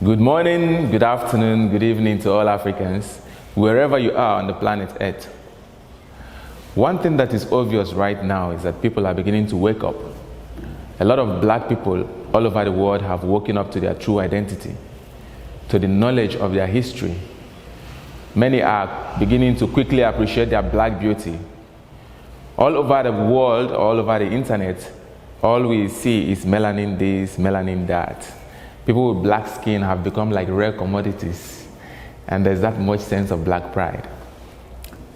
Good morning, good afternoon, good evening to all Africans, wherever you are on the planet Earth. One thing that is obvious right now is that people are beginning to wake up. A lot of black people all over the world have woken up to their true identity, to the knowledge of their history. Many are beginning to quickly appreciate their black beauty. All over the world, all over the internet, all we see is melanin this, melanin that. People with black skin have become like rare commodities, and there's that much sense of black pride.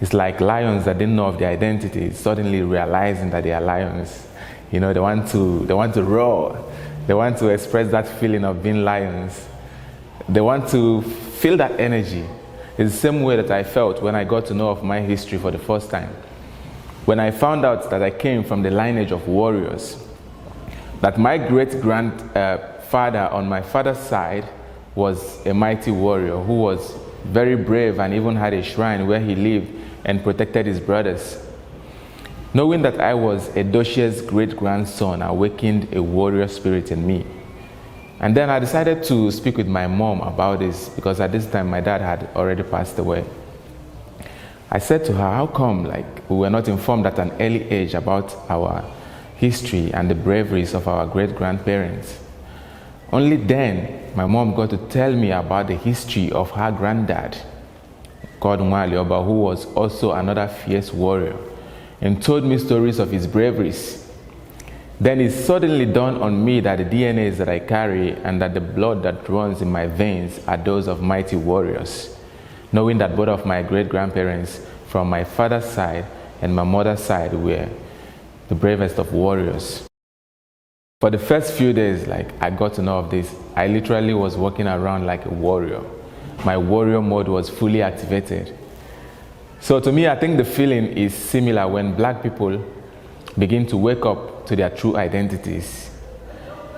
It's like lions that didn't know of their identity suddenly realizing that they are lions. You know, they want to roar. They want to express that feeling of being lions. They want to feel that energy. It's the same way that I felt when I got to know of my history for the first time. When I found out that I came from the lineage of warriors, that my great-grandfather on my father's side was a mighty warrior who was very brave and even had a shrine where he lived and protected his brothers. Knowing that I was Edoshia's great-grandson awakened a warrior spirit in me. And then I decided to speak with my mom about this because at this time my dad had already passed away. I said to her, how come we were not informed at an early age about our history and the braveries of our great-grandparents? Only then, my mom got to tell me about the history of her granddad, called Mwali Oba, who was also another fierce warrior, and told me stories of his braveries. Then it suddenly dawned on me that the DNAs that I carry and that the blood that runs in my veins are those of mighty warriors, knowing that both of my great-grandparents from my father's side and my mother's side were the bravest of warriors. For the first few days, I got to know of this, I literally was walking around like a warrior. My warrior mode was fully activated. So to me, I think the feeling is similar when black people begin to wake up to their true identities.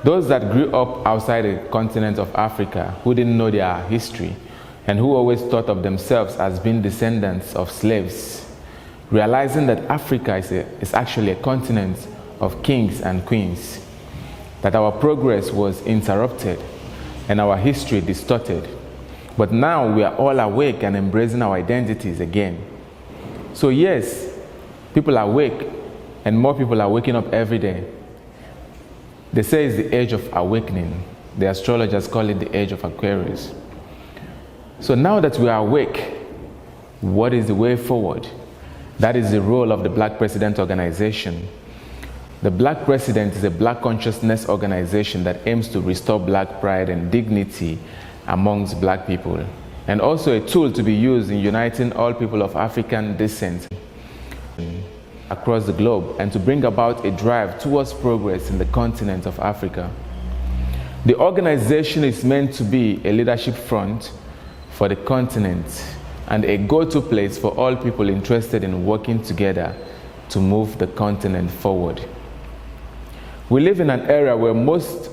Those that grew up outside the continent of Africa, who didn't know their history, and who always thought of themselves as being descendants of slaves, realizing that Africa is actually a continent of kings and queens, that our progress was interrupted and our history distorted. But now we are all awake and embracing our identities again. So yes, people are awake, and more people are waking up every day. They say it's the age of awakening. The astrologers call it the age of Aquarius. So now that we are awake, what is the way forward? That is the role of the Black President Organization. The Black President is a Black consciousness organization that aims to restore Black pride and dignity amongst Black people, and also a tool to be used in uniting all people of African descent across the globe and to bring about a drive towards progress in the continent of Africa. The organization is meant to be a leadership front for the continent and a go-to place for all people interested in working together to move the continent forward. We live in an era where most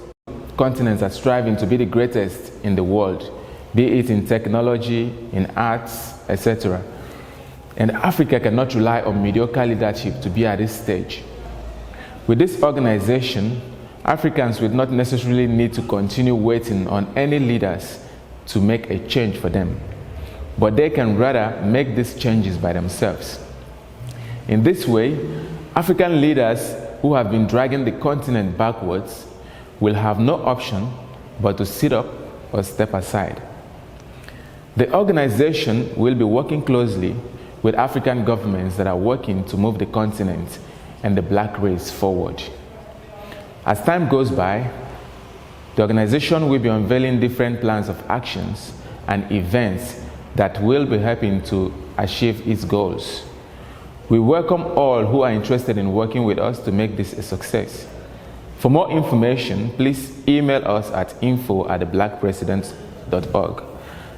continents are striving to be the greatest in the world, be it in technology, in arts, etc. And Africa cannot rely on mediocre leadership to be at this stage. With this organization, Africans will not necessarily need to continue waiting on any leaders to make a change for them, but they can rather make these changes by themselves. In this way, African leaders who have been dragging the continent backwards will have no option but to sit up or step aside. The organization will be working closely with African governments that are working to move the continent and the Black race forward. As time goes by, the organization will be unveiling different plans of actions and events that will be helping to achieve its goals. We welcome all who are interested in working with us to make this a success. For more information, please email us at info@theblackpresident.org.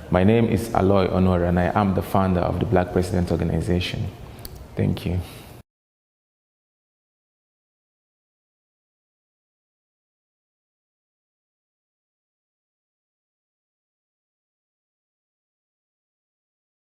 My name is Aloy Onora, and I am the founder of the Black President Organization. Thank you.